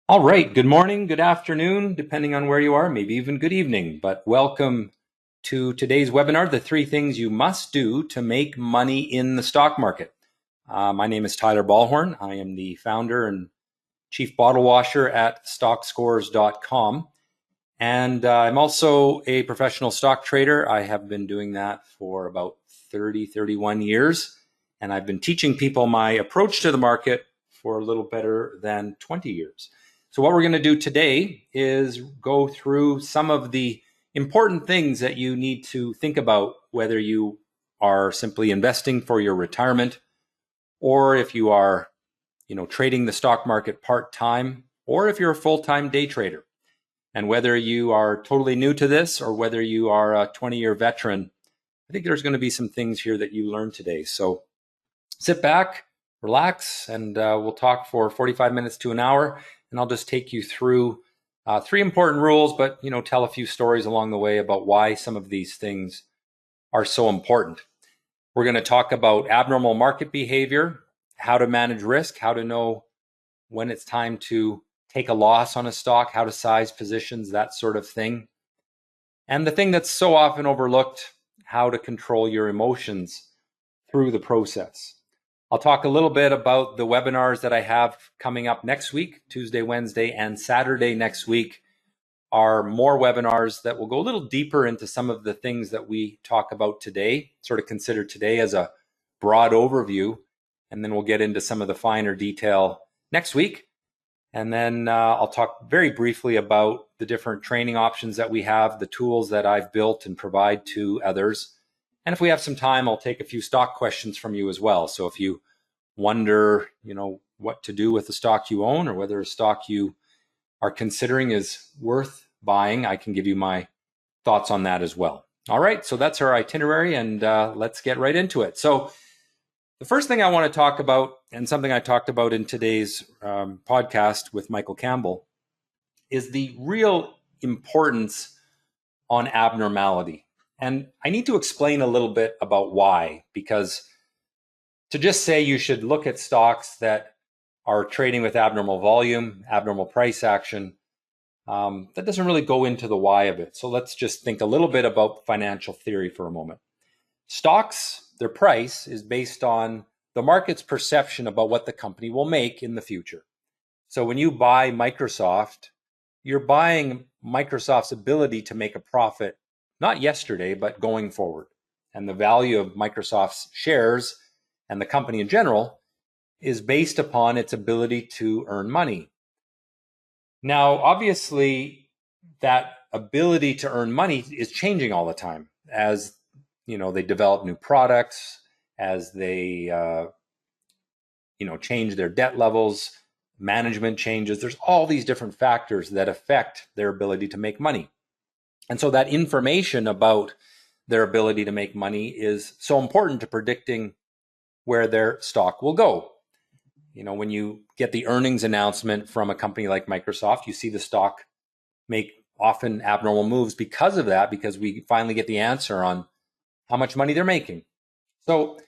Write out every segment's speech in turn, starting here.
All right, good morning, good afternoon, depending on where you are, maybe even good evening. But welcome to today's webinar, the 3 things you must do to make money in the stock market. My name is Tyler Ballhorn. I am the founder and chief bottle washer at Stockscores.com. And I'm also a professional stock trader. I have been doing that for about 31 years. And I've been teaching people my approach to the market for a little better than 20 years. So what we're going to do today is go through some of the important things that you need to think about, whether you are simply investing for your retirement, or if you are, trading the stock market part-time, or if you're a full-time day trader. And whether you are totally new to this or whether you are a 20-year veteran, I think there's going to be some things here that you learn today. So sit back, relax, and we'll talk for 45 minutes to an hour. And I'll just take you through 3 important rules, but tell a few stories along the way about why some of these things are so important. We're going to talk about abnormal market behavior, how to manage risk, how to know when it's time to take a loss on a stock, how to size positions, that sort of thing. And the thing that's so often overlooked, how to control your emotions through the process. I'll talk a little bit about the webinars that I have coming up next week. Tuesday, Wednesday, and Saturday next week are more webinars that will go a little deeper into some of the things that we talk about today, sort of consider today as a broad overview, and then we'll get into some of the finer detail next week. And then I'll talk very briefly about the different training options that we have, the tools that I've built and provide to others. And if we have some time, I'll take a few stock questions from you as well. So if you wonder, what to do with the stock you own or whether a stock you are considering is worth buying, I can give you my thoughts on that as well. All right, so that's our itinerary, and let's get right into it. So the first thing I want to talk about, and something I talked about in today's podcast with Michael Campbell, is the real importance on abnormality. And I need to explain a little bit about why, because to just say you should look at stocks that are trading with abnormal volume, abnormal price action, that doesn't really go into the why of it. So let's just think a little bit about financial theory for a moment. Stocks, their price is based on the market's perception about what the company will make in the future. So when you buy Microsoft, you're buying Microsoft's ability to make a profit, not yesterday, but going forward. And the value of Microsoft's shares and the company in general is based upon its ability to earn money. Now, obviously, that ability to earn money is changing all the time as they develop new products, as they change their debt levels, management changes. There's all these different factors that affect their ability to make money. And so that information about their ability to make money is so important to predicting where their stock will go. When you get the earnings announcement from a company like Microsoft, you see the stock make often abnormal moves because of that, because we finally get the answer on how much money they're making. So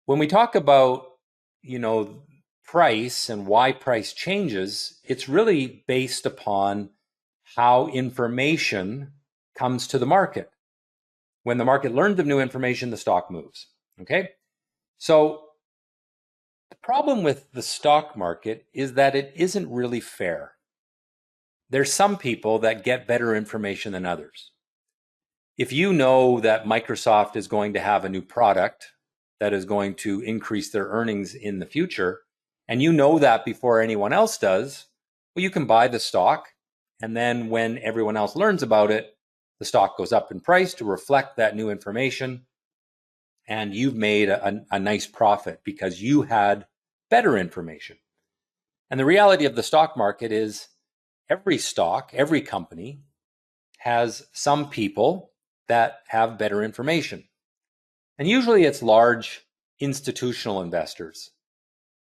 when we talk about, price and why price changes, it's really based upon how information comes to the market. When the market learns of new information, the stock moves. Okay? So the problem with the stock market is that it isn't really fair. There's some people that get better information than others. If you know that Microsoft is going to have a new product that is going to increase their earnings in the future, and you know that before anyone else does, well, you can buy the stock, and then when everyone else learns about it, the stock goes up in price to reflect that new information, and you've made a nice profit because you had better information. And the reality of the stock market is every stock, every company has some people that have better information. And usually it's large institutional investors.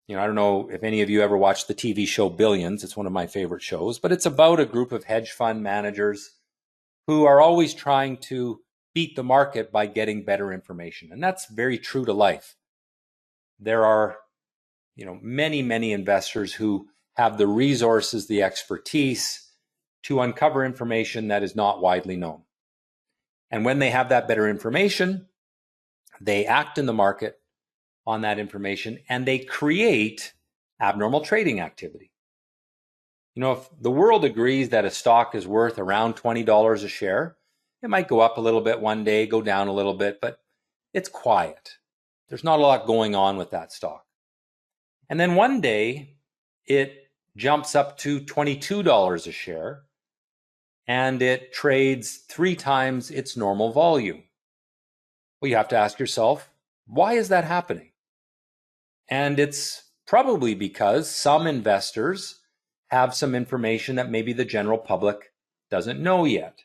I don't know if any of you ever watched the TV show Billions. It's one of my favorite shows, but it's about a group of hedge fund managers who are always trying to beat the market by getting better information. And that's very true to life. There are, many, many investors who have the resources, the expertise to uncover information that is not widely known. And when they have that better information, they act in the market on that information and they create abnormal trading activity. You know, if the world agrees that a stock is worth around $20 a share, it might go up a little bit one day, go down a little bit, but it's quiet. There's not a lot going on with that stock. And then one day it jumps up to $22 a share and it trades 3 times its normal volume. Well, you have to ask yourself, why is that happening? And it's probably because some investors have some information that maybe the general public doesn't know yet.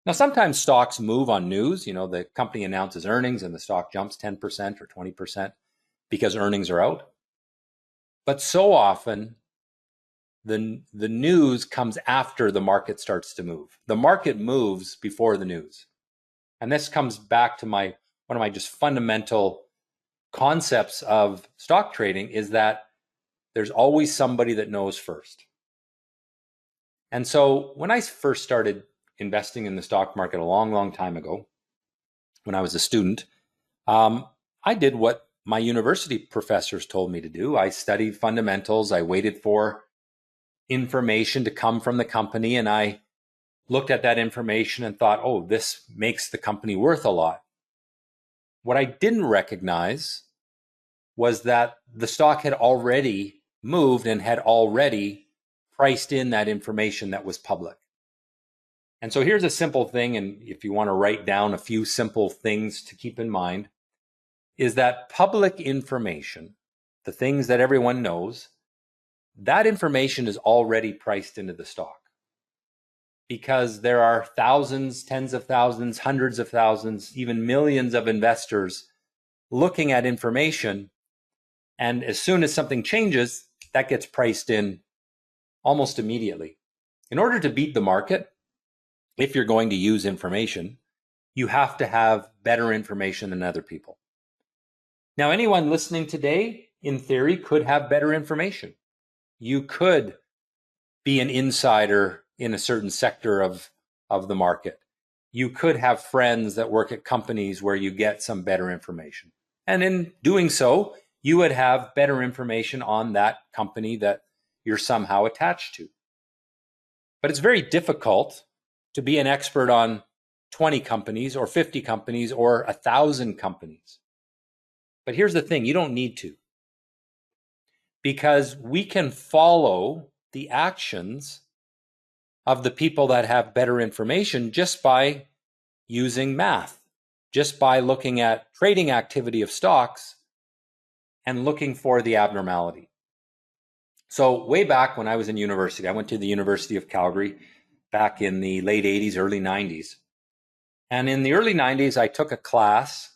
Now, sometimes stocks move on news. You know, the company announces earnings and the stock jumps 10% or 20% because earnings are out. But so often, the news comes after the market starts to move. The market moves before the news. And this comes back to one of my just fundamental concepts of stock trading is that there's always somebody that knows first. And so when I first started investing in the stock market a long, long time ago, when I was a student, I did what my university professors told me to do. I studied fundamentals. I waited for information to come from the company, and I looked at that information and thought, oh, this makes the company worth a lot. What I didn't recognize was that the stock had already moved and had already priced in that information that was public. And so here's a simple thing, and if you want to write down a few simple things to keep in mind, is that public information, the things that everyone knows, that information is already priced into the stock. Because there are thousands, tens of thousands, hundreds of thousands, even millions of investors looking at information. And as soon as something changes, that gets priced in almost immediately. In order to beat the market, if you're going to use information, you have to have better information than other people. Now, anyone listening today, in theory, could have better information. You could be an insider in a certain sector of the market. You could have friends that work at companies where you get some better information. And in doing so, you would have better information on that company that you're somehow attached to. But it's very difficult to be an expert on 20 companies or 50 companies or 1,000 companies. But here's the thing, you don't need to. Because we can follow the actions of the people that have better information just by using math, just by looking at trading activity of stocks and looking for the abnormality. So way back when I was in university, I went to the University of Calgary back in the late 80s, early 90s. And in the early 90s, I took a class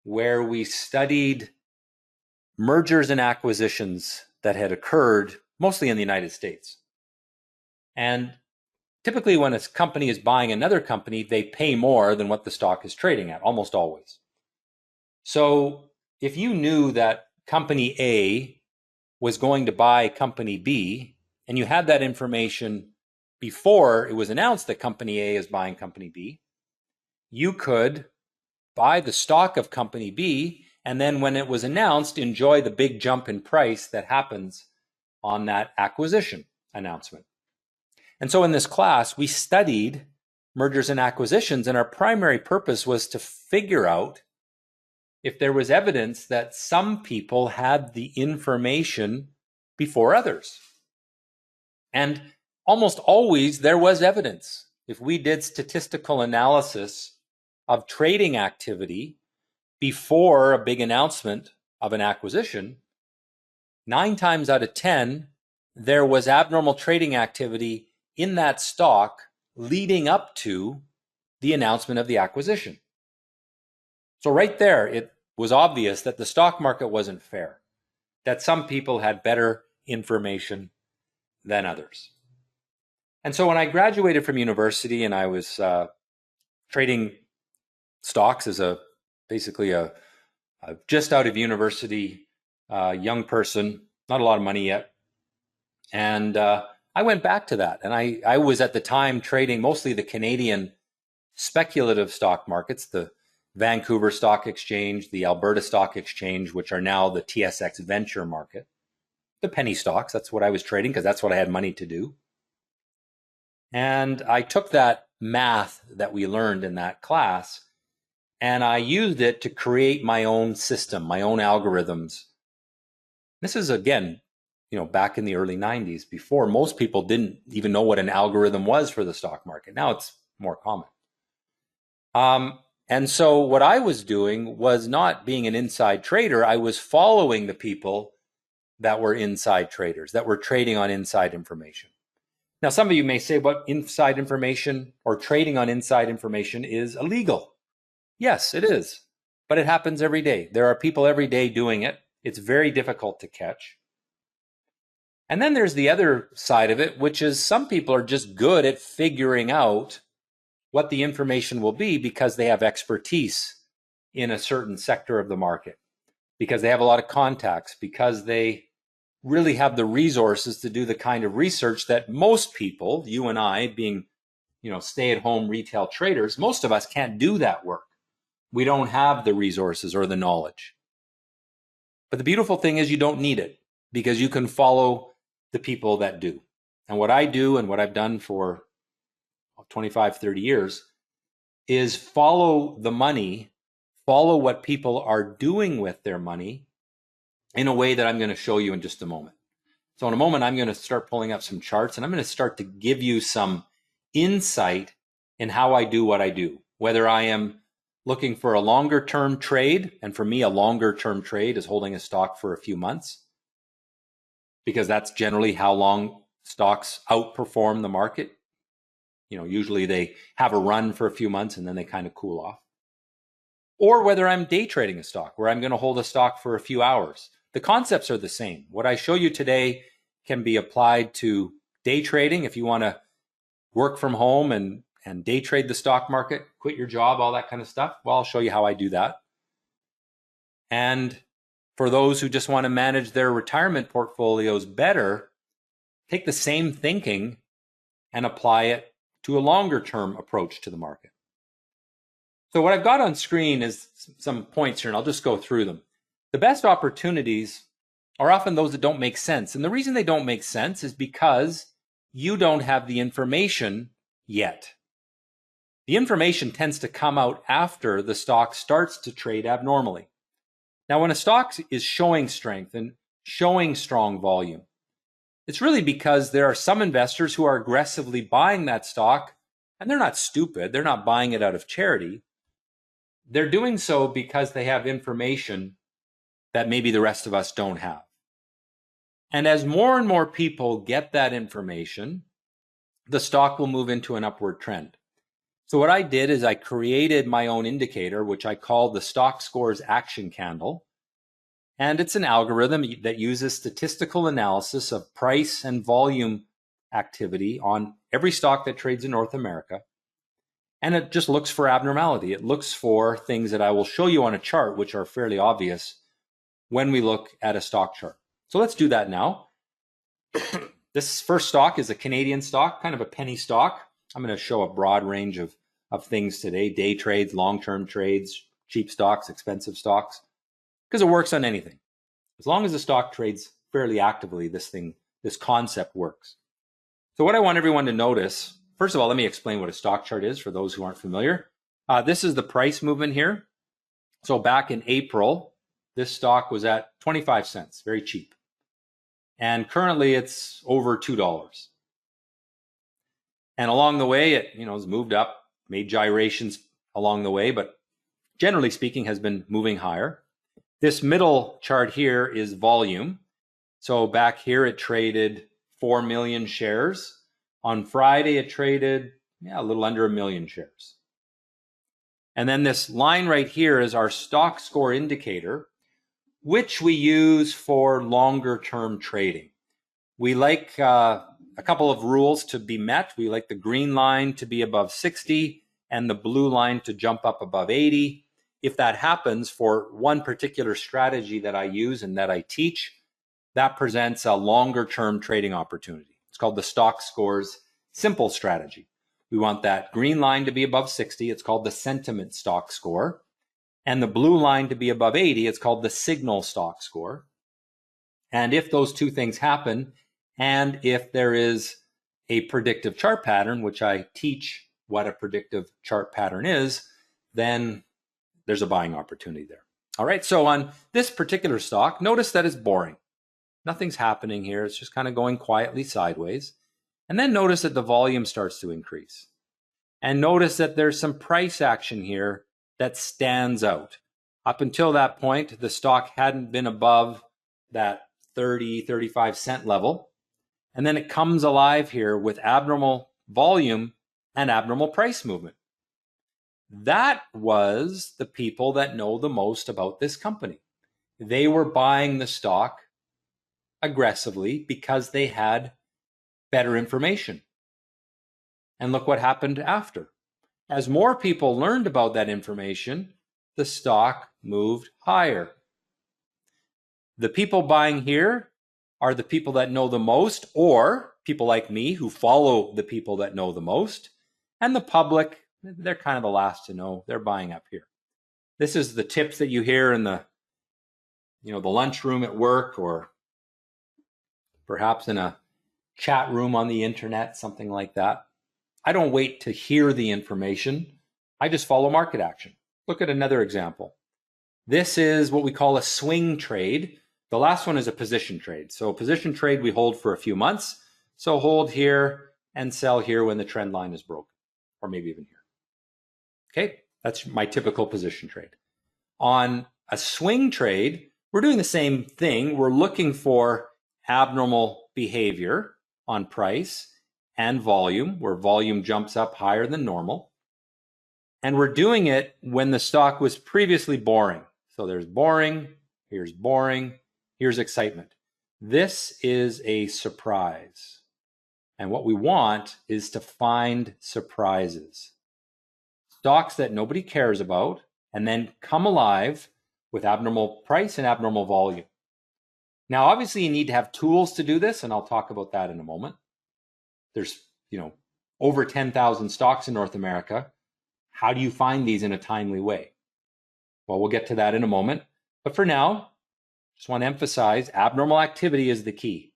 where we studied mergers and acquisitions that had occurred mostly in the United States. And typically when a company is buying another company, they pay more than what the stock is trading at, almost always. So if you knew that company A was going to buy company B, and you had that information before it was announced that company A is buying company B, you could buy the stock of company B, and then when it was announced, enjoy the big jump in price that happens on that acquisition announcement. And so in this class, we studied mergers and acquisitions, and our primary purpose was to figure out if there was evidence that some people had the information before others. And almost always there was evidence. If we did statistical analysis of trading activity before a big announcement of an acquisition, 9 times out of 10, there was abnormal trading activity in that stock leading up to the announcement of the acquisition. So right there, it was obvious that the stock market wasn't fair, that some people had better information than others. And so when I graduated from university and I was trading stocks as basically a just out of university young person, not a lot of money yet, And I went back to that. And I was at the time trading mostly the Canadian speculative stock markets, the Vancouver Stock Exchange, the Alberta Stock Exchange, which are now the TSX Venture Market, the penny stocks. That's what I was trading because that's what I had money to do. And I took that math that we learned in that class and I used it to create my own system, my own algorithms. This is, again, back in the early 90s, before most people didn't even know what an algorithm was for the stock market. Now it's more common. And so what I was doing was not being an inside trader. I was following the people that were inside traders, that were trading on inside information. Now, some of you may say, what inside information or trading on inside information is illegal. Yes, it is. But it happens every day. There are people every day doing it. It's very difficult to catch. And then there's the other side of it, which is some people are just good at figuring out what the information will be because they have expertise in a certain sector of the market, because they have a lot of contacts, because they really have the resources to do the kind of research that most people, you and I, being, stay-at-home retail traders, most of us can't do that work. We don't have the resources or the knowledge. But the beautiful thing is you don't need it because you can follow the people that do. And what I do and what I've done for 25, 30 years is follow the money, follow what people are doing with their money in a way that I'm going to show you in just a moment. So in a moment, I'm going to start pulling up some charts and I'm going to start to give you some insight in how I do what I do, whether I am looking for a longer term trade. And for me, a longer term trade is holding a stock for a few months, because that's generally how long stocks outperform the market. Usually they have a run for a few months and then they kind of cool off. Or whether I'm day trading a stock, where I'm going to hold a stock for a few hours. The concepts are the same. What I show you today can be applied to day trading. If you want to work from home and day trade the stock market, quit your job, all that kind of stuff, well, I'll show you how I do that. And for those who just want to manage their retirement portfolios better, take the same thinking and apply it to a longer term approach to the market. So what I've got on screen is some points here, and I'll just go through them. The best opportunities are often those that don't make sense. And the reason they don't make sense is because you don't have the information yet. The information tends to come out after the stock starts to trade abnormally. Now, when a stock is showing strength and showing strong volume, it's really because there are some investors who are aggressively buying that stock, and they're not stupid. They're not buying it out of charity. They're doing so because they have information that maybe the rest of us don't have. And as more and more people get that information, the stock will move into an upward trend. So what I did is I created my own indicator, which I call the Stockscores action candle. And it's an algorithm that uses statistical analysis of price and volume activity on every stock that trades in North America. And it just looks for abnormality. It looks for things that I will show you on a chart, which are fairly obvious when we look at a stock chart. So let's do that now. This first stock is a Canadian stock, kind of a penny stock. I'm going to show a broad range of things today: day trades, long-term trades, cheap stocks, expensive stocks, because it works on anything. As long as the stock trades fairly actively, this concept works. So what I want everyone to notice, first of all, let me explain what a stock chart is for those who aren't familiar. This is the price movement here. So back in April, this stock was at 25 cents, very cheap. And currently it's over $2. And along the way, it has moved up, made gyrations along the way, but generally speaking has been moving higher. This middle chart here is volume. So back here it traded 4 million shares. On Friday it traded a little under 1 million shares. And then this line right here is our stock score indicator, which we use for longer term trading. We like a couple of rules to be met. We like the green line to be above 60 and the blue line to jump up above 80. If that happens for one particular strategy that I use and that I teach, that presents a longer term trading opportunity. It's called the Stockscores simple strategy. We want that green line to be above 60. It's called the sentiment stock score. And the blue line to be above 80. It's called the signal stock score. And if those two things happen, and if there is a predictive chart pattern, which I teach what a predictive chart pattern is, then there's a buying opportunity there. All right, so on this particular stock, notice that it's boring. Nothing's happening here. It's just kind of going quietly sideways. And then notice that the volume starts to increase. And notice that there's some price action here that stands out. Up until that point, the stock hadn't been above that 30, 35 cent level. And then it comes alive here with abnormal volume and abnormal price movement. That was the people that know the most about this company. They were buying the stock aggressively because they had better information. And look what happened after. As more people learned about that information, the stock moved higher. The people buying here are the people that know the most, or people like me who follow the people that know the most. And the public, they're kind of the last to know. They're buying up here. This is the tips that you hear in the lunchroom at work, or perhaps in a chat room on the internet, something like that. I don't wait to hear the information. I just follow market action. Look at another example. This is what we call a swing trade. The last one is a position trade. So a position trade we hold for a few months. So hold here and sell here when the trend line is broken, or maybe even here. Okay, that's my typical position trade. On a swing trade, we're doing the same thing. We're looking for abnormal behavior on price and volume, where volume jumps up higher than normal. And we're doing it when the stock was previously boring. So there's boring, here's excitement. This is a surprise. And what we want is to find surprises. Stocks that nobody cares about, and then come alive with abnormal price and abnormal volume. Now, obviously, you need to have tools to do this, and I'll talk about that in a moment. There's, over 10,000 stocks in North America. How do you find these in a timely way? Well, we'll get to that in a moment. But for now, just want to emphasize abnormal activity is the key.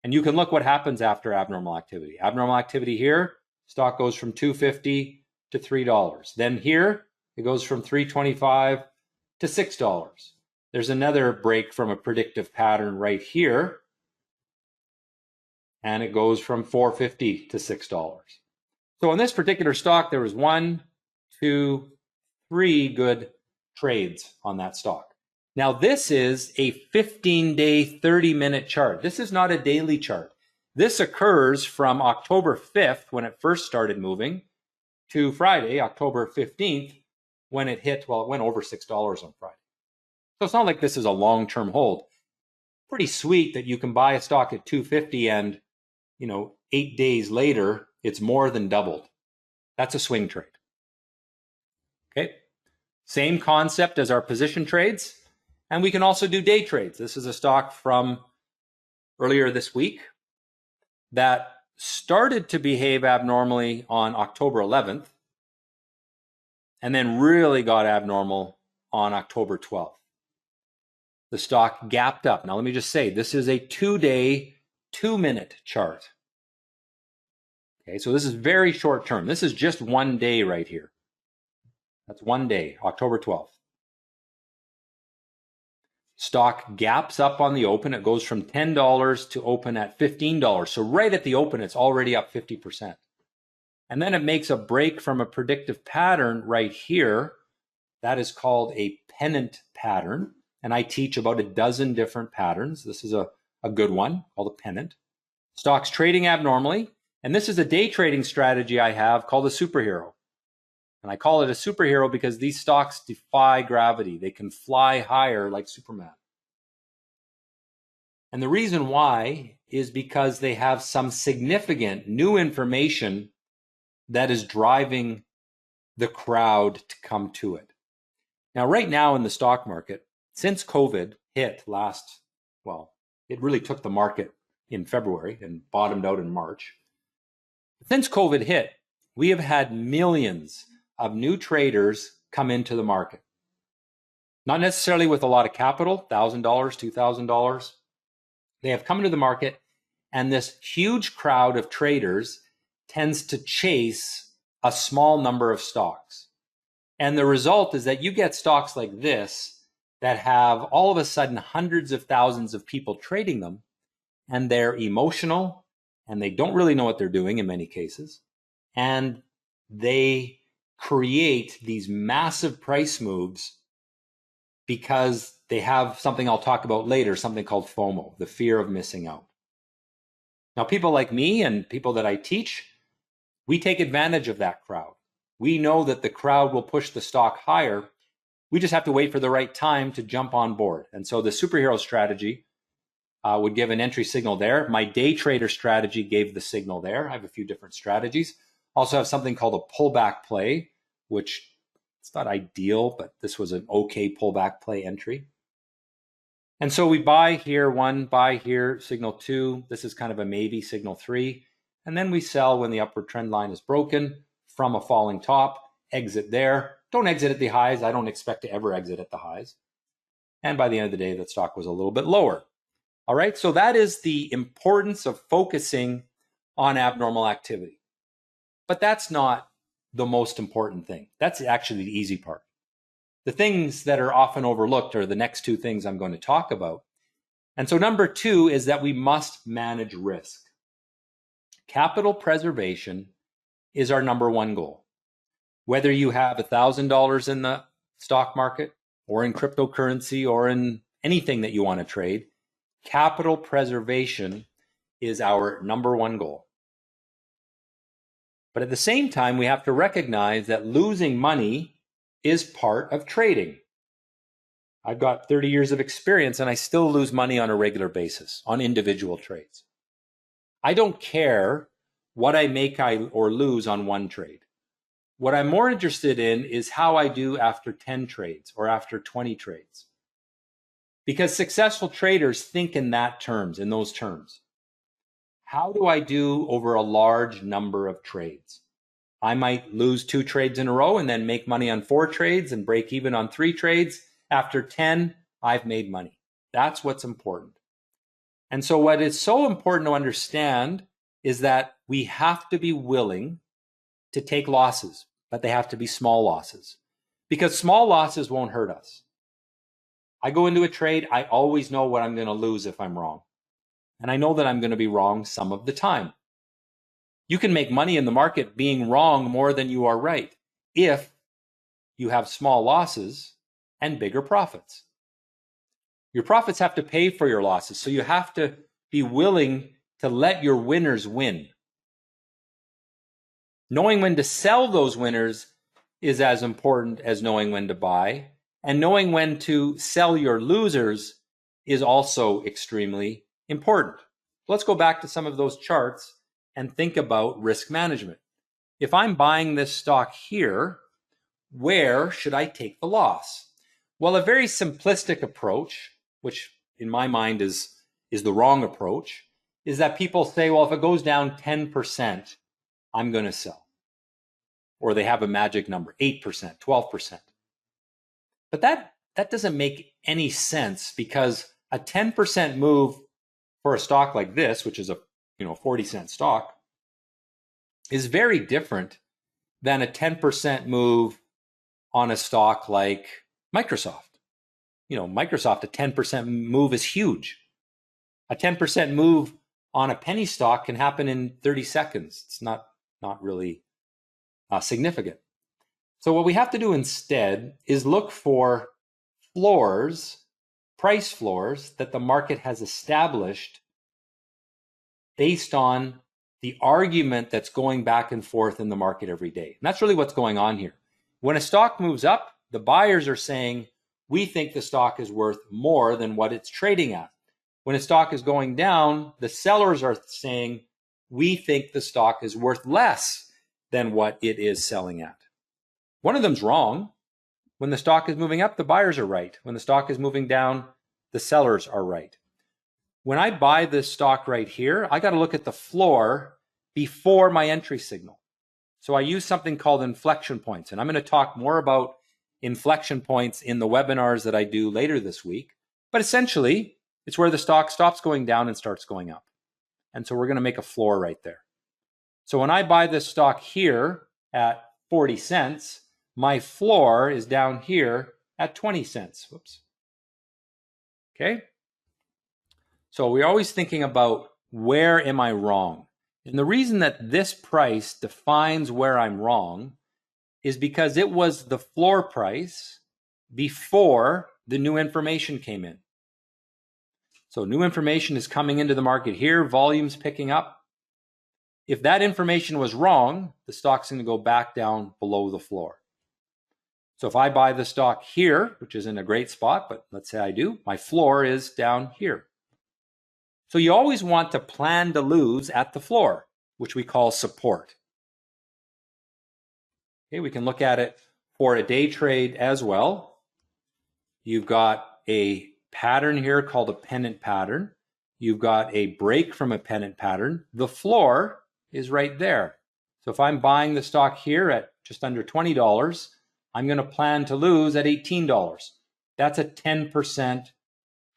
And you can look what happens after abnormal activity. Abnormal activity here, stock goes from $2.50 to $3. Then here, it goes from $3.25 to $6. There's another break from a predictive pattern right here, and it goes from $4.50 to $6. So in this particular stock, there was 1, 2, 3 good trades on that stock. Now this is a 15-day, 30-minute chart. This is not a daily chart. This occurs from October 5th, when it first started moving, to Friday, October 15th, when it hit, it went over $6 on Friday. So it's not like this is a long-term hold. Pretty sweet that you can buy a stock at $2.50 and, 8 days later, it's more than doubled. That's a swing trade. Okay. Same concept as our position trades. And we can also do day trades. This is a stock from earlier this week that started to behave abnormally on October 11th and then really got abnormal on October 12th. The stock gapped up. Now, let me just say, this is a 2-day, 2-minute chart. Okay, so this is very short term. This is just 1 day right here. That's 1 day, October 12th. Stock gaps up on the open. It goes from $10 to open at $15. So right at the open, it's already up 50%. And then it makes a break from a predictive pattern right here. That is called a pennant pattern. And I teach about a dozen different patterns. This is a good one called a pennant. Stock's trading abnormally. And this is a day trading strategy I have called a superhero. And I call it a superhero because these stocks defy gravity. They can fly higher like Superman. And the reason why is because they have some significant new information that is driving the crowd to come to it. Now, right now in the stock market, since COVID hit It really took the market in February and bottomed out in March. Since COVID hit, we have had millions of new traders come into the market. Not necessarily with a lot of capital, $1,000, $2,000. They have come into the market, and this huge crowd of traders tends to chase a small number of stocks. And the result is that you get stocks like this that have all of a sudden hundreds of thousands of people trading them, and they're emotional, and they don't really know what they're doing in many cases. And they create these massive price moves because they have something I'll talk about later, something called FOMO, the fear of missing out. Now, people like me and people that I teach, we take advantage of that crowd. We know that the crowd will push the stock higher. We just have to wait for the right time to jump on board. And so the superhero strategy would give an entry signal there. My day trader strategy gave the signal there. I have a few different strategies. Also have something called a pullback play, which it's not ideal, but this was an okay pullback play entry. And so we buy here, 1, buy here, signal 2. This is kind of a maybe, signal 3. And then we sell when the upward trend line is broken from a falling top, exit there. Don't exit at the highs. I don't expect to ever exit at the highs. And by the end of the day, that stock was a little bit lower. All right, so that is the importance of focusing on abnormal activity. But that's not the most important thing. That's actually the easy part. The things that are often overlooked are the next 2 things I'm going to talk about. And so number 2 is that we must manage risk. Capital preservation is our number 1 goal. Whether you have $1,000 in the stock market or in cryptocurrency or in anything that you want to trade, capital preservation is our number 1 goal. But at the same time, we have to recognize that losing money is part of trading. I've got 30 years of experience and I still lose money on a regular basis on individual trades. I don't care what I make or lose on 1 trade. What I'm more interested in is how I do after 10 trades or after 20 trades. Because successful traders think in those terms. How do I do over a large number of trades? I might lose 2 trades in a row and then make money on 4 trades and break even on 3 trades. After 10, I've made money. That's what's important. And so what is so important to understand is that we have to be willing to take losses, but they have to be small losses, because small losses won't hurt us. I go into a trade, I always know what I'm going to lose if I'm wrong. And I know that I'm going to be wrong some of the time. You can make money in the market being wrong more than you are right if you have small losses and bigger profits. Your profits have to pay for your losses, so you have to be willing to let your winners win. Knowing when to sell those winners is as important as knowing when to buy, and knowing when to sell your losers is also extremely important. Let's go back to some of those charts and think about risk management. If I'm buying this stock here, where should I take the loss? Well, a very simplistic approach, which in my mind is the wrong approach, is that people say, well, if it goes down 10%, I'm going to sell. Or they have a magic number, 8%, 12%. But that doesn't make any sense, because a 10% move for a stock like this, which is a 40-cent stock, is very different than a 10% move on a stock like Microsoft. Microsoft, a 10% move is huge. A 10% move on a penny stock can happen in 30 seconds. It's not really significant. So what we have to do instead is look for floors, price floors that the market has established based on the argument that's going back and forth in the market every day. And that's really what's going on here. When a stock moves up, the buyers are saying, we think the stock is worth more than what it's trading at. When a stock is going down, the sellers are saying, we think the stock is worth less than what it is selling at. One of them's wrong. When the stock is moving up, the buyers are right. When the stock is moving down, the sellers are right. when I buy this stock right here, I got to look at the floor before my entry signal. So I use something called inflection points. And I'm going to talk more about inflection points in the webinars that I do later this week. But essentially, it's where the stock stops going down and starts going up. And so we're going to make a floor right there. So when I buy this stock here at 40 cents, my floor is down here at 20 cents. Whoops. Okay. So we're always thinking about, where am I wrong? And the reason that this price defines where I'm wrong is because it was the floor price before the new information came in. So new information is coming into the market here, volume's picking up. If that information was wrong, the stock's going to go back down below the floor. So if I buy the stock here, which is in a great spot, but let's say I do, my floor is down here. So you always want to plan to lose at the floor, which we call support. Okay, we can look at it for a day trade as well. You've got a pattern here called a pennant pattern. You've got a break from a pennant pattern. The floor is right there. So if I'm buying the stock here at just under $20, I'm going to plan to lose at $18. That's a 10%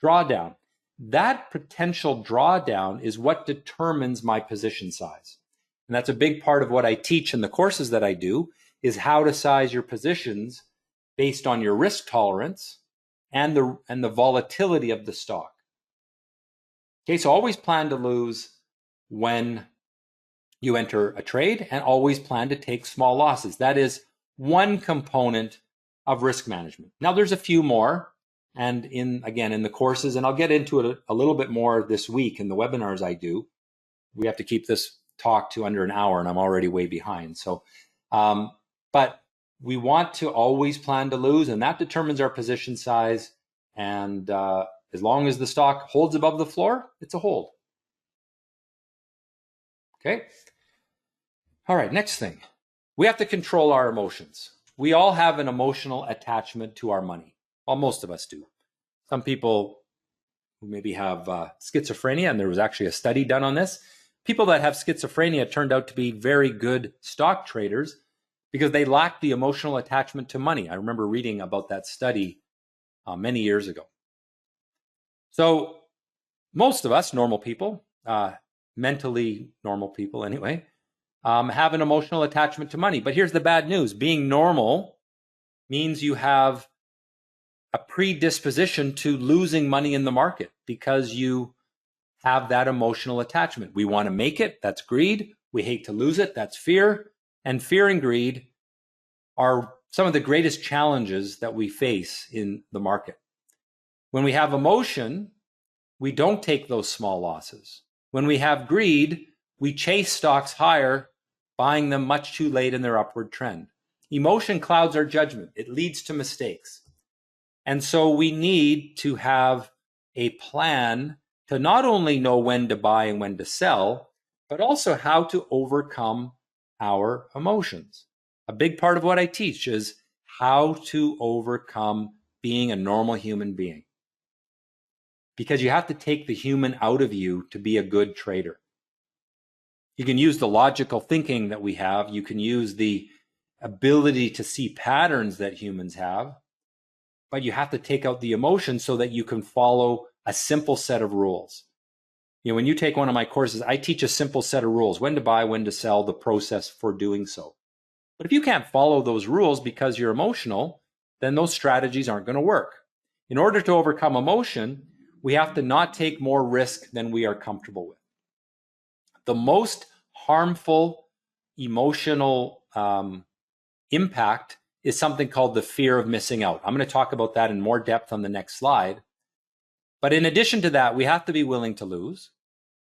drawdown. That potential drawdown is what determines my position size. And that's a big part of what I teach in the courses that I do, is how to size your positions based on your risk tolerance and the volatility of the stock. Okay, so always plan to lose when you enter a trade, and always plan to take small losses. That is one component of risk management. Now there's a few more, and in the courses, and I'll get into it a little bit more this week in the webinars I do. We have to keep this talk to under an hour, and I'm already way behind. So, but we want to always plan to lose, and that determines our position size. And as long as the stock holds above the floor, it's a hold. Okay. All right, next thing. We have to control our emotions. We all have an emotional attachment to our money. Well, most of us do. Some people who maybe have schizophrenia, and there was actually a study done on this. People that have schizophrenia turned out to be very good stock traders because they lack the emotional attachment to money. I remember reading about that study many years ago. So most of us, normal people, mentally normal people anyway, have an emotional attachment to money. But here's the bad news. Being normal means you have a predisposition to losing money in the market because you have that emotional attachment. We want to make it. That's greed. We hate to lose it. That's fear. And fear and greed are some of the greatest challenges that we face in the market. When we have emotion, we don't take those small losses. When we have greed, we chase stocks higher, buying them much too late in their upward trend. Emotion clouds our judgment. It leads to mistakes. And so we need to have a plan to not only know when to buy and when to sell, but also how to overcome our emotions. A big part of what I teach is how to overcome being a normal human being. Because you have to take the human out of you to be a good trader. You can use the logical thinking that we have. You can use the ability to see patterns that humans have. But you have to take out the emotion so that you can follow a simple set of rules. You know, when you take one of my courses, I teach a simple set of rules: when to buy, when to sell, the process for doing so. But if you can't follow those rules because you're emotional, then those strategies aren't going to work. In order to overcome emotion, we have to not take more risk than we are comfortable with. The most harmful emotional impact is something called the fear of missing out. I'm going to talk about that in more depth on the next slide. But in addition to that, we have to be willing to lose.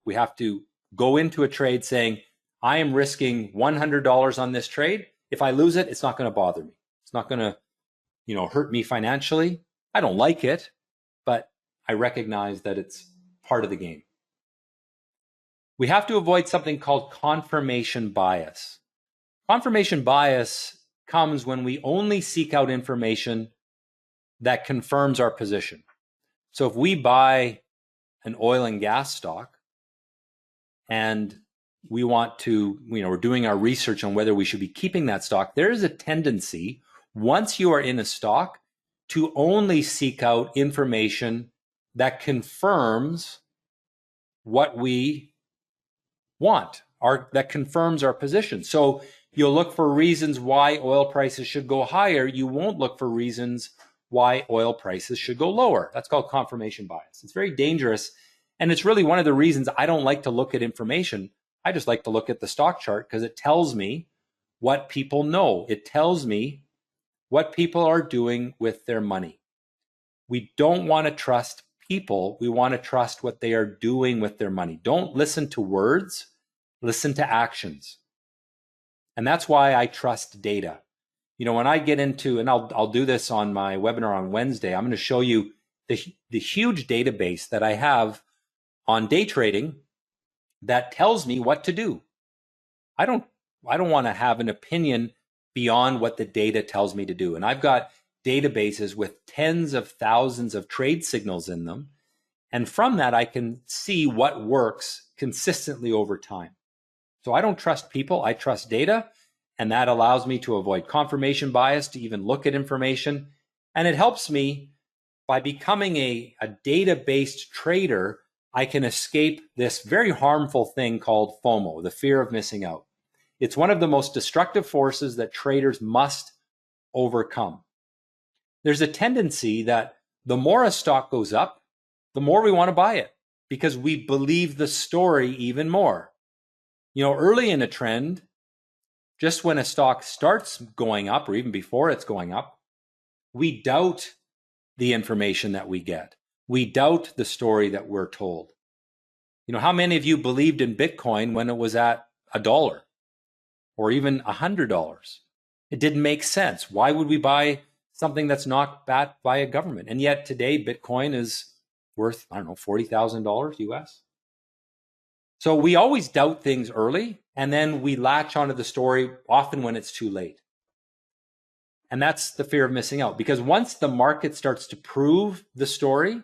We have to go into a trade saying, I am risking $100 on this trade. If I lose it, it's not going to bother me. It's not going to, hurt me financially. I don't like it, but I recognize that it's part of the game. We have to avoid something called confirmation bias. Confirmation bias comes when we only seek out information that confirms our position. So if we buy an oil and gas stock and we want to, we're doing our research on whether we should be keeping that stock, there is a tendency, once you are in a stock, to only seek out information that confirms what we want, that confirms our position. So you'll look for reasons why oil prices should go higher. You won't look for reasons why oil prices should go lower. That's called confirmation bias. It's very dangerous. And it's really one of the reasons I don't like to look at information. I just like to look at the stock chart because it tells me what people know. It tells me what people are doing with their money. We don't want to trust people. We want to trust what they are doing with their money. Don't listen to words, listen to actions. And that's why I trust data. When I get into, and I'll do this on my webinar on Wednesday, I'm going to show you the huge database that I have on day trading that tells me what to do. I don't want to have an opinion beyond what the data tells me to do. And I've got databases with tens of thousands of trade signals in them. And from that, I can see what works consistently over time. So I don't trust people, I trust data. And that allows me to avoid confirmation bias, to even look at information. And it helps me by becoming a data-based trader. I can escape this very harmful thing called FOMO, the fear of missing out. It's one of the most destructive forces that traders must overcome. There's a tendency that the more a stock goes up, the more we want to buy it because we believe the story even more. Early in a trend, just when a stock starts going up or even before it's going up, we doubt the information that we get. We doubt the story that we're told. How many of you believed in Bitcoin when it was at $1 or even $100? It didn't make sense. Why would we buy something that's not backed by a government? And yet today, Bitcoin is worth, $40,000 US. So we always doubt things early, and then we latch onto the story often when it's too late. And that's the fear of missing out, because once the market starts to prove the story,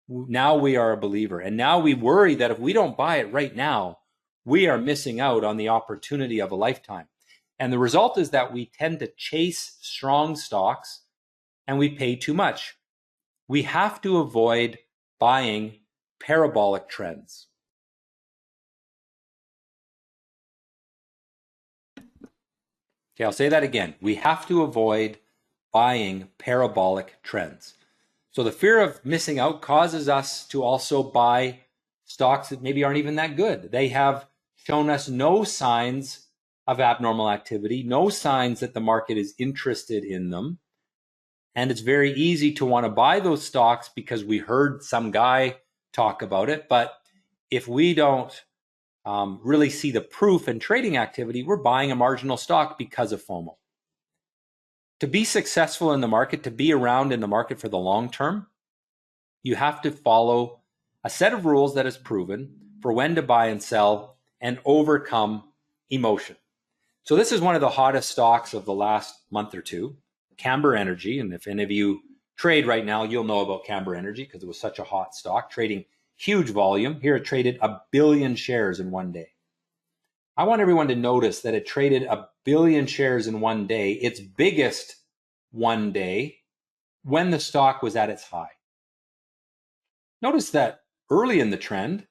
now we are a believer. And now we worry that if we don't buy it right now, we are missing out on the opportunity of a lifetime. And the result is that we tend to chase strong stocks and we pay too much. We have to avoid buying parabolic trends. Okay, I'll say that again. We have to avoid buying parabolic trends. So the fear of missing out causes us to also buy stocks that maybe aren't even that good. They have shown us no signs of abnormal activity, no signs that the market is interested in them. And it's very easy to want to buy those stocks because we heard some guy talk about it. But if we don't really see the proof in trading activity, we're buying a marginal stock because of FOMO. To be successful in the market, to be around in the market for the long term, you have to follow a set of rules that is proven for when to buy and sell and overcome emotion. So this is one of the hottest stocks of the last month or two, Camber Energy. And if any of you trade right now, you'll know about Camber Energy because it was such a hot stock, trading huge volume. Here it traded 1 billion shares in one day. I want everyone to notice that it traded 1 billion shares in one day, its biggest one day, when the stock was at its high. Notice that early in the trend,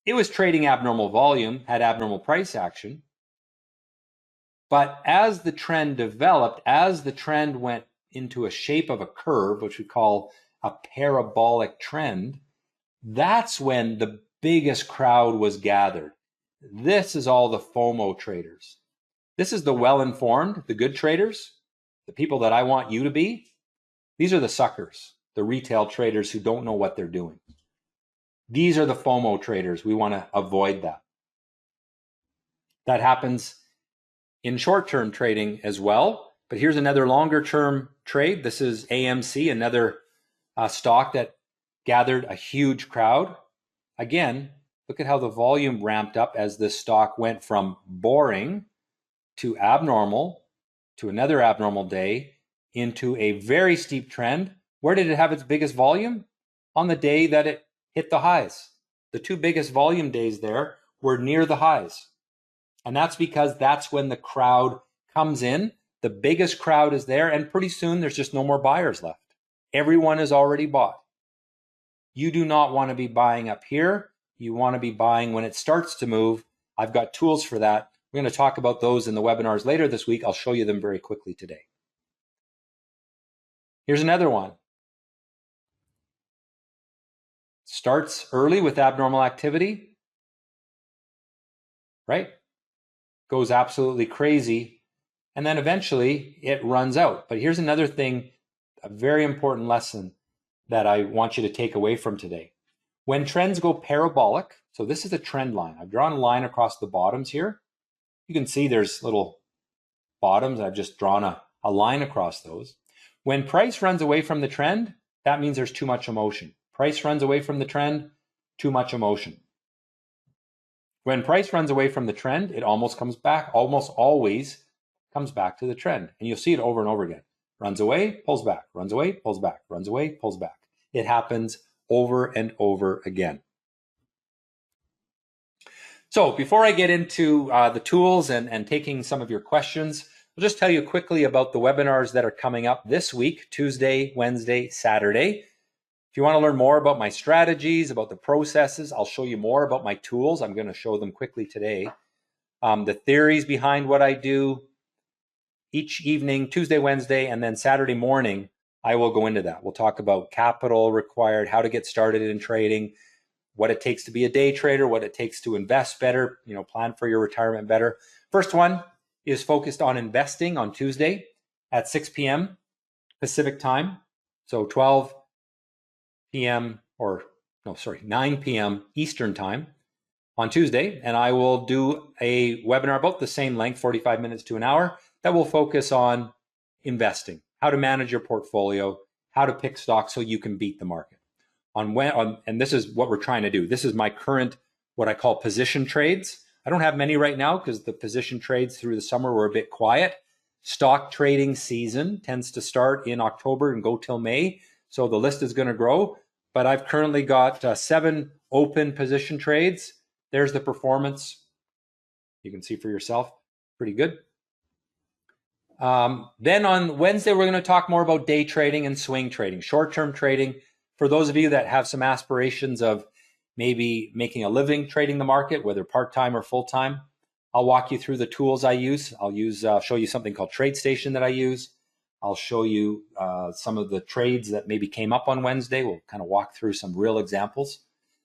it was trading abnormal volume, had abnormal price action. But as the trend developed, as the trend went into a shape of a curve, which we call a parabolic trend, that's when the biggest crowd was gathered. This is all the FOMO traders. This is the well-informed, the good traders, the people that I want you to be. These are the suckers, the retail traders who don't know what they're doing. These are the FOMO traders. We want to avoid that. That happens in short-term trading as well. But here's another longer-term trade. This is AMC, another stock that gathered a huge crowd. Again, look at how the volume ramped up as this stock went from boring to abnormal to another abnormal day into a very steep trend. Where did it have its biggest volume? On the day that it hit the highs. the two biggest volume days there were near the highs. And that's because that's when the crowd comes in. The biggest crowd is there, and pretty soon there's just no more buyers left. Everyone is already bought. You do not want to be buying up here. You want to be buying when it starts to move. I've got tools for that. We're going to talk about those in the webinars later this week. I'll show you them very quickly today. Here's another one. Starts early with abnormal activity, right? Goes absolutely crazy, and then eventually it runs out. But here's another thing, a very important lesson that I want you to take away from today. When trends go parabolic, so this is a trend line. I've drawn a line across the bottoms here. You can see there's little bottoms. I've just drawn a line across those. When price runs away from the trend, that means there's too much emotion. Price runs away from the trend, too much emotion. When price runs away from the trend, it almost always comes back to the trend. And you'll see it over and over again. Runs away, pulls back, runs away, pulls back, runs away, pulls back. It happens over and over again. So before I get into the tools and taking some of your questions, I'll just tell you quickly about the webinars that are coming up this week, Tuesday, Wednesday, Saturday. If you want to learn more about my strategies, about the processes, I'll show you more about my tools. I'm going to show them quickly today. The theories behind what I do each evening, Tuesday, Wednesday, and then Saturday morning, I will go into that. We'll talk about capital required, how to get started in trading, what it takes to be a day trader, what it takes to invest better, plan for your retirement better. First one is focused on investing on Tuesday at 6 p.m. Pacific time. So 9 p.m. Eastern time on Tuesday. And I will do a webinar about the same length, 45 minutes to an hour, that will focus on investing, how to manage your portfolio, how to pick stocks so you can beat the market. And this is what we're trying to do. This is my current, what I call position trades. I don't have many right now because the position trades through the summer were a bit quiet. Stock trading season tends to start in October and go till May. So the list is going to grow. But I've currently got 7 open position trades. There's the performance. You can see for yourself. Pretty good. Then on Wednesday, we're going to talk more about day trading and swing trading, short-term trading. For those of you that have some aspirations of maybe making a living trading the market, whether part-time or full-time, I'll walk you through the tools I use. I'll show you something called TradeStation that I use. I'll show you some of the trades that maybe came up on Wednesday. We'll kind of walk through some real examples.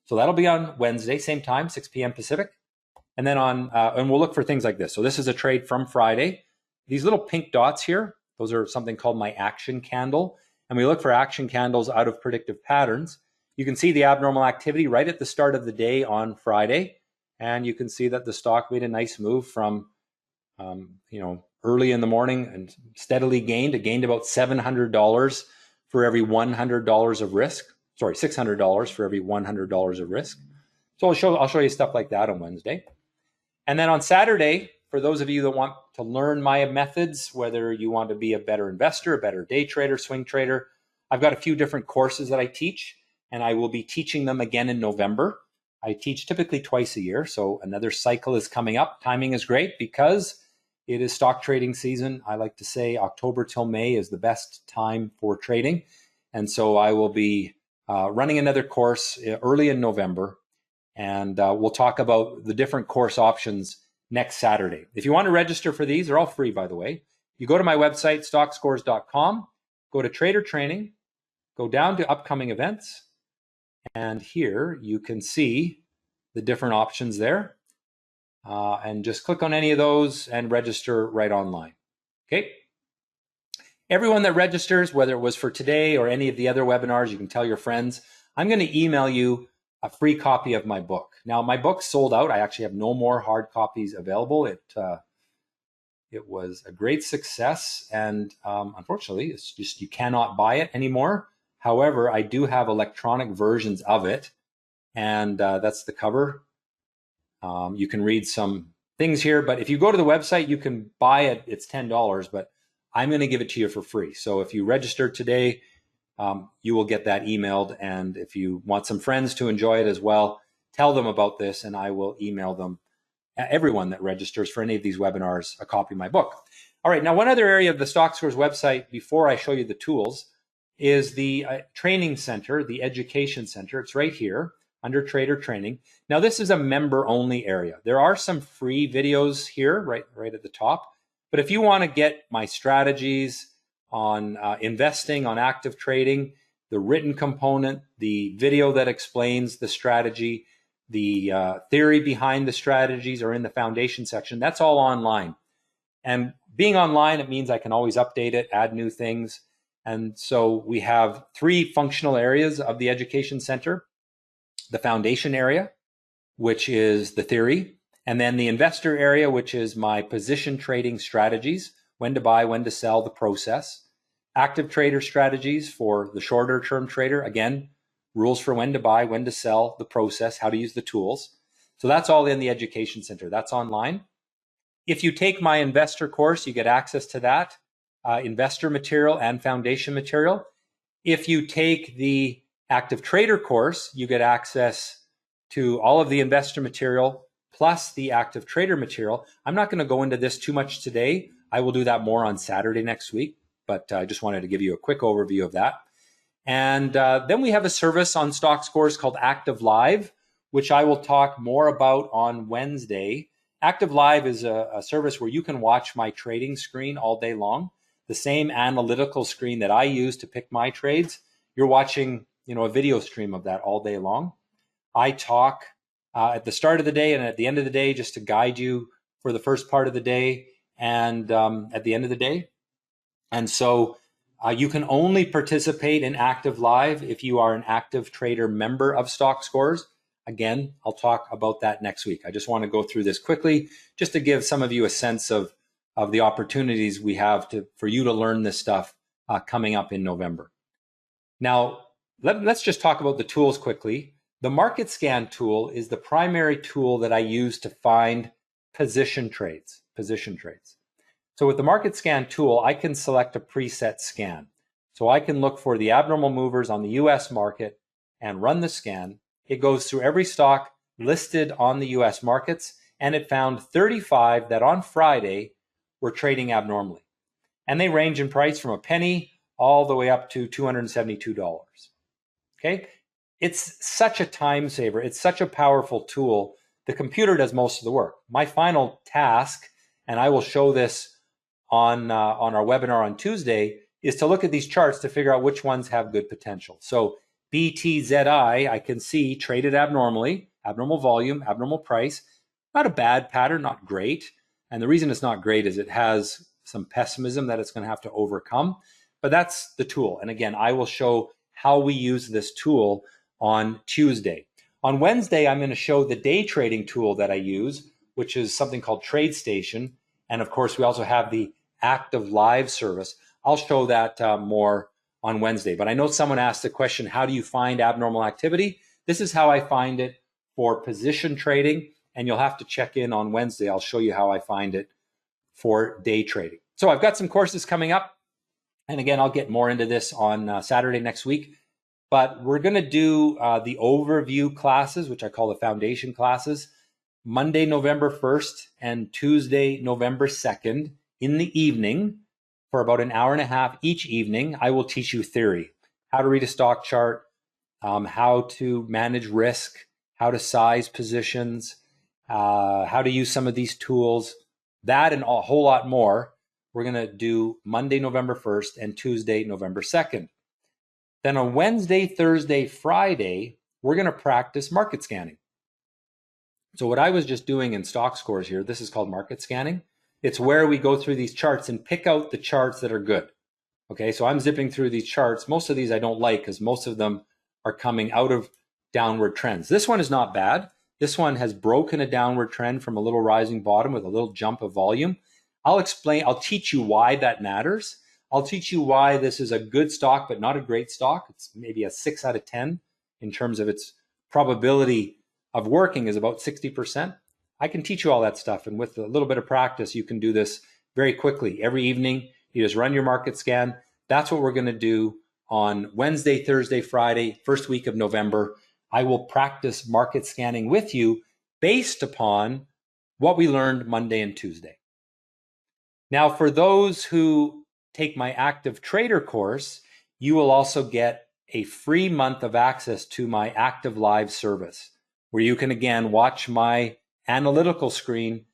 So that'll be on Wednesday, same time, 6 p.m. Pacific. And then and we'll look for things like this. So this is a trade from Friday. These little pink dots here, those are something called my action candle. And we look for action candles out of predictive patterns. You can see the abnormal activity right at the start of the day on Friday. And you can see that the stock made a nice move from, early in the morning and steadily gained. It gained about $700 for every $100 of risk. Sorry, $600 for every $100 of risk. So I'll show you stuff like that on Wednesday. And then on Saturday, for those of you that want to learn my methods, whether you want to be a better investor, a better day trader, swing trader, I've got a few different courses that I teach, and I will be teaching them again in November. I teach typically twice a year, so another cycle is coming up. Timing is great because it is stock trading season. I like to say October till May is the best time for trading. And so I will be running another course early in November, and we'll talk about the different course options next Saturday. If you want to register for these, they're all free, by the way. You go to my website, stockscores.com, go to Trader Training, go down to upcoming events, and here you can see the different options there. And just click on any of those and register right online. Okay. Everyone that registers, whether it was for today or any of the other webinars, you can tell your friends, I'm going to email you a free copy of my book. Now, my book's sold out. I actually have no more hard copies available. It was a great success, and unfortunately, it's just you cannot buy it anymore. However, I do have electronic versions of it, and that's the cover. You can read some things here, but if you go to the website, you can buy it. It's $10, but I'm going to give it to you for free. So if you register today, you will get that emailed. And if you want some friends to enjoy it as well, tell them about this, and I will email them, everyone that registers for any of these webinars, a copy of my book. All right, now one other area of the Stockscores website before I show you the tools is the training center, the education center. It's right here under Trader Training. Now this is a member-only area. There are some free videos here, right at the top. But if you want to get my strategies on investing, on active trading, the written component, the video that explains the strategy, the theory behind the strategies are in the foundation section. That's all online. And being online, it means I can always update it, add new things. And so we have 3 functional areas of the education center. The foundation area, which is the theory, and then the investor area, which is my position trading strategies, when to buy, when to sell, the process. Active trader strategies for the shorter term trader, again, rules for when to buy, when to sell, the process, how to use the tools. So that's all in the education center. That's online. If you take my investor course, you get access to that, investor material and foundation material. If you take the active trader course, you get access to all of the investor material plus the active trader material. I'm not going to go into this too much today. I will do that more on Saturday next week, but I just wanted to give you a quick overview of that. And then we have a service on Stockscores called Active Live, which I will talk more about on Wednesday. Active Live is a service where you can watch my trading screen all day long. The same analytical screen that I use to pick my trades, you're watching, a video stream of that all day long. I talk at the start of the day and at the end of the day just to guide you for the first part of the day and at the end of the day. And so you can only participate in Active Live if you are an active trader member of Stockscores. Again, I'll talk about that next week. I just want to go through this quickly just to give some of you a sense of the opportunities we have for you to learn this stuff coming up in November. Now, let's just talk about the tools quickly. The market scan tool is the primary tool that I use to find position trades. So with the market scan tool, I can select a preset scan. So I can look for the abnormal movers on the US market and run the scan. It goes through every stock listed on the US markets, and it found 35 that on Friday were trading abnormally. And they range in price from a penny all the way up to $272. Okay? It's such a time saver. It's such a powerful tool. The computer does most of the work. My final task, and I will show this on our webinar on Tuesday, is to look at these charts to figure out which ones have good potential. So BTZI, I can see traded abnormally, abnormal volume, abnormal price. Not a bad pattern, not great. And the reason it's not great is it has some pessimism that it's going to have to overcome. But that's the tool. And again, I will show how we use this tool on Tuesday. On Wednesday, I'm going to show the day trading tool that I use, which is something called TradeStation. And of course, we also have the Active Live service. I'll show that more on Wednesday. But I know someone asked the question, how do you find abnormal activity? This is how I find it for position trading. And you'll have to check in on Wednesday. I'll show you how I find it for day trading. So I've got some courses coming up. And again, I'll get more into this on Saturday next week. But we're going to do the overview classes, which I call the foundation classes, Monday, November 1st and Tuesday, November 2nd in the evening for about an hour and a half each evening. I will teach you theory, how to read a stock chart, how to manage risk, how to size positions, how to use some of these tools, that and a whole lot more. We're going to do Monday, November 1st and Tuesday, November 2nd. Then on Wednesday, Thursday, Friday, we're going to practice market scanning. So what I was just doing in Stockscores here, this is called market scanning. It's where we go through these charts and pick out the charts that are good. Okay, so I'm zipping through these charts. Most of these I don't like because most of them are coming out of downward trends. This one is not bad. This one has broken a downward trend from a little rising bottom with a little jump of volume. I'll teach you why that matters. I'll teach you why this is a good stock, but not a great stock. It's maybe a 6 out of 10 in terms of its probability of working is about 60%. I can teach you all that stuff. And with a little bit of practice, you can do this very quickly. Every evening, you just run your market scan. That's what we're going to do on Wednesday, Thursday, Friday, first week of November. I will practice market scanning with you based upon what we learned Monday and Tuesday. Now, for those who take my active trader course, you will also get a free month of access to my active live service, where you can again watch my analytical screen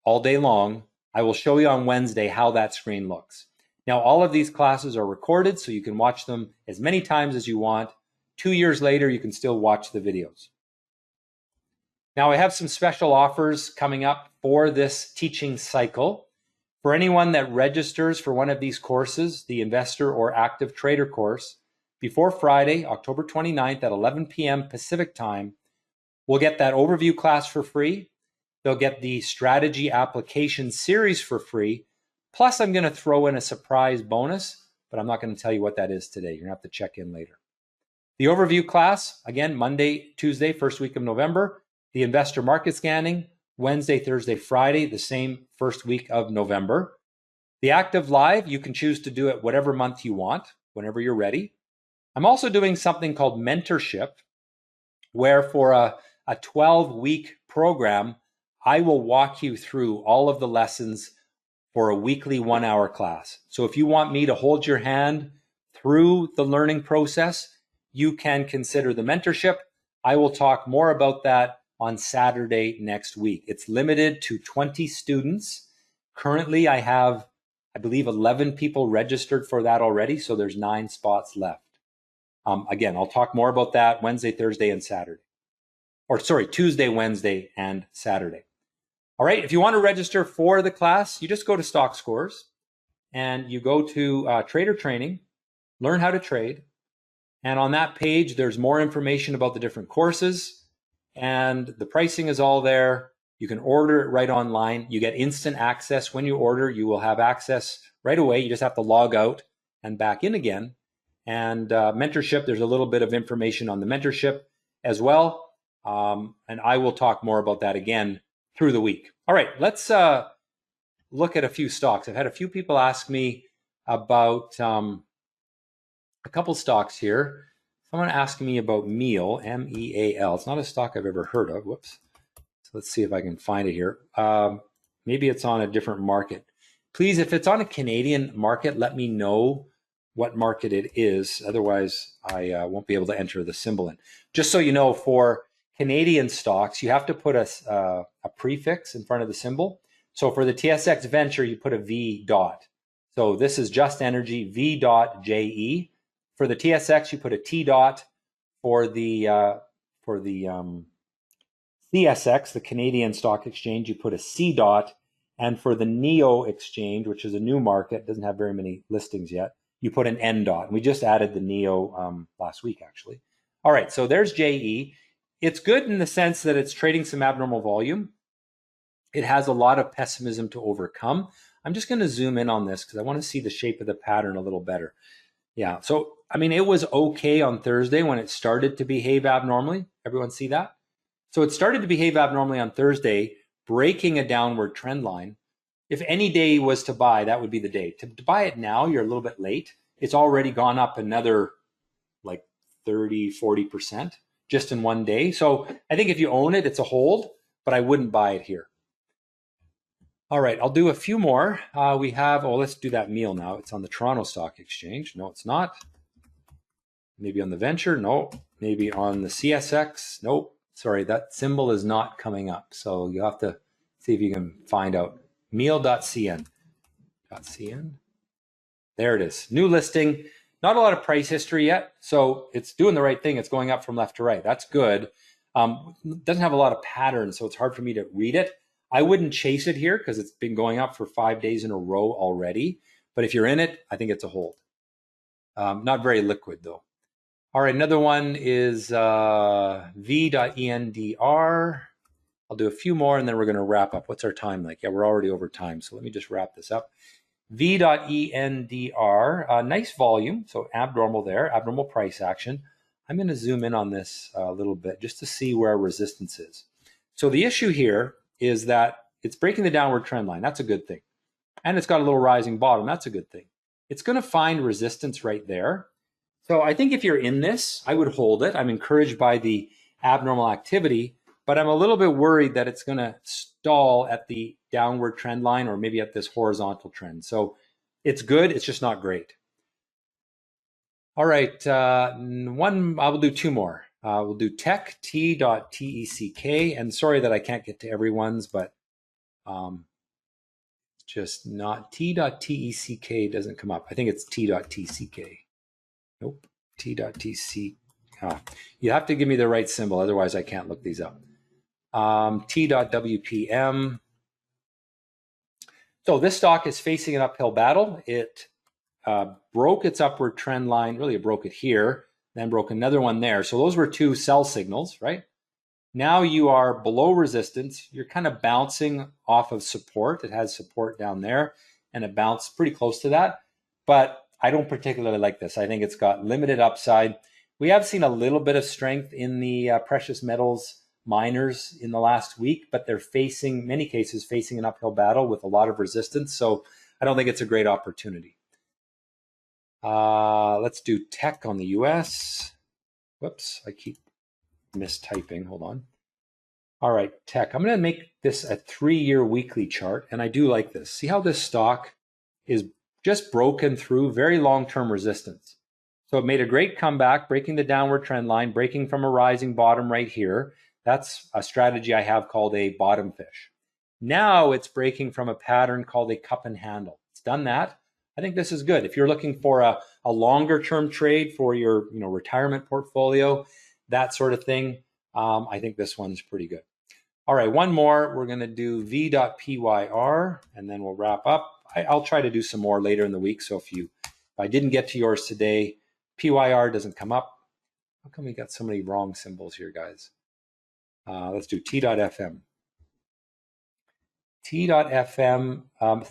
all day long. I will show you on Wednesday how that screen looks. Now, all of these classes are recorded, so you can watch them as many times as you want. 2 years later, you can still watch the videos. Now, I have some special offers coming up for this teaching cycle. For anyone that registers for one of these courses, the Investor or Active Trader course, before Friday, October 29th at 11 p.m. Pacific time, we'll get that overview class for free. They'll get the strategy application series for free. Plus, I'm going to throw in a surprise bonus, but I'm not going to tell you what that is today. You're going to have to check in later. The overview class, again, Monday, Tuesday, first week of November. The investor market scanning, Wednesday, Thursday, Friday, the same first week of November. The active live, you can choose to do it whatever month you want, whenever you're ready. I'm also doing something called mentorship, where for a 12-week program, I will walk you through all of the lessons for a weekly 1-hour class. So if you want me to hold your hand through the learning process, you can consider the mentorship. I will talk more about that on Saturday next week. It's limited to 20 students. Currently, I have, I believe, 11 people registered for that already, so there's 9 spots left. Again, I'll talk more about that Wednesday, Thursday, and Saturday. Or sorry, Tuesday, Wednesday, and Saturday. All right, if you want to register for the class, you just go to Stockscores and you go to Trader Training, learn how to trade. And on that page, there's more information about the different courses, and the pricing is all there. You can order it right online. You get instant access when you order. You will have access right away. You just have to log out and back in again. And mentorship, there's a little bit of information on the mentorship as well. And I will talk more about that again through the week. All right, let's look at a few stocks. I've had a few people ask me about a couple stocks here. Someone asked me about Meal, M-E-A-L. It's not a stock I've ever heard of. Whoops. So let's see if I can find it here. Maybe it's on a different market. Please, if it's on a Canadian market, let me know what market it is. Otherwise, I won't be able to enter the symbol in. Just so you know, for Canadian stocks, you have to put a prefix in front of the symbol. So for the TSX Venture, you put a V dot. So this is Just Energy V.JE. For the TSX, you put a T dot. For the CSX, the Canadian Stock Exchange, you put a C dot. And for the NEO Exchange, which is a new market, doesn't have very many listings yet, you put an N dot. And we just added the NEO last week, actually. All right, so there's JE. It's good in the sense that it's trading some abnormal volume. It has a lot of pessimism to overcome. I'm just going to zoom in on this because I want to see the shape of the pattern a little better. Yeah, so, I mean, it was okay on Thursday when it started to behave abnormally. Everyone see that? So it started to behave abnormally on Thursday, breaking a downward trend line. If any day was to buy, that would be the day. To buy it now, you're a little bit late. It's already gone up another like 30, 40% just in one day. So I think if you own it, it's a hold, but I wouldn't buy it here. All right, I'll do a few more. We have, let's do that Meal now. It's on the Toronto Stock Exchange. No, it's not. Maybe on the Venture. No. Maybe on the CSX. Nope. Sorry, that symbol is not coming up. So you have to see if you can find out. Meal.cn. .cn. There it is. New listing. Not a lot of price history yet. So it's doing the right thing. It's going up from left to right. That's good. Doesn't have a lot of patterns, so it's hard for me to read it. I wouldn't chase it here because it's been going up for 5 days in a row already. But if you're in it, I think it's a hold. Not very liquid though. All right, another one is V.ENDR. I'll do a few more and then we're going to wrap up. What's our time like? Yeah, we're already over time. So let me just wrap this up. V.ENDR, nice volume. So abnormal there, abnormal price action. I'm going to zoom in on this a little bit just to see where resistance is. So the issue here is that it's breaking the downward trend line. That's a good thing. And it's got a little rising bottom. That's a good thing. It's going to find resistance right there. So I think if you're in this, I would hold it. I'm encouraged by the abnormal activity, but I'm a little bit worried that it's going to stall at the downward trend line or maybe at this horizontal trend. So it's good, it's just not great. All right, I will do two more. We'll do tech, t.teck, and sorry that I can't get to everyone's, but just not t.teck doesn't come up. I think it's t.tck. Nope, t.tc. You have to give me the right symbol, otherwise I can't look these up. T.wpm. So this stock is facing an uphill battle. It broke its upward trend line. Really, it broke it here, then broke another one there. So those were two sell signals, right? Now you are below resistance. You're kind of bouncing off of support. It has support down there, and it bounced pretty close to that. But I don't particularly like this. I think it's got limited upside. We have seen a little bit of strength in the precious metals miners in the last week, but they're facing, in many cases, facing an uphill battle with a lot of resistance. So I don't think it's a great opportunity. Let's do tech on the US. Whoops, I keep mistyping. Hold on. All right, tech. I'm going to make this a 3-year weekly chart, and I do like this. See how this stock is just broken through very long-term resistance. So it made a great comeback, breaking the downward trend line, breaking from a rising bottom right here. That's a strategy I have called a bottom fish. Now it's breaking from a pattern called a cup and handle. It's done that. I think this is good. If you're looking for a longer term trade for your retirement portfolio, that sort of thing, I think this one's pretty good. All right, one more. We're going to do v.pyr, and then we'll wrap up. I'll try to do some more later in the week. So if I didn't get to yours today, PYR doesn't come up. How come we got so many wrong symbols here, guys? Let's do t.fm. T.fm,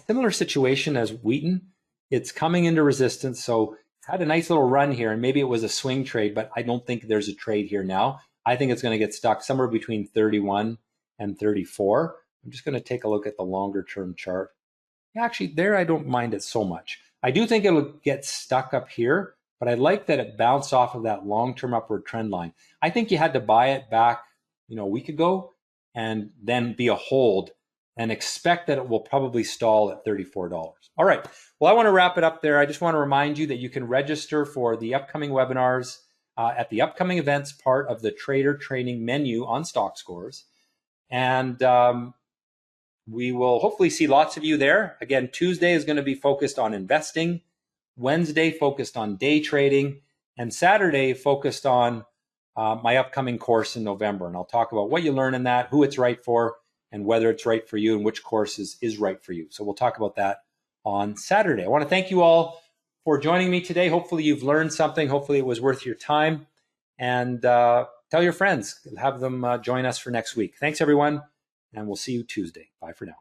similar situation as Wheaton. It's coming into resistance, so had a nice little run here, and maybe it was a swing trade, but I don't think there's a trade here now. I think it's going to get stuck somewhere between 31 and 34. I'm just going to take a look at the longer term chart. Actually, there I don't mind it so much. I do think it'll get stuck up here, but I like that it bounced off of that long-term upward trend line. I think you had to buy it back, a week ago, and then be a hold and expect that it will probably stall at $34. All right. Well, I want to wrap it up there. I just want to remind you that you can register for the upcoming webinars at the upcoming events part of the trader training menu on Stockscores. And we will hopefully see lots of you there. Again, Tuesday is going to be focused on investing, Wednesday focused on day trading, and Saturday focused on my upcoming course in November. And I'll talk about what you learn in that, who it's right for, and whether it's right for you and which course is right for you. So we'll talk about that on Saturday. I want to thank you all for joining me today. Hopefully you've learned something. Hopefully it was worth your time. And tell your friends, have them join us for next week. Thanks, everyone, and we'll see you Tuesday. Bye for now.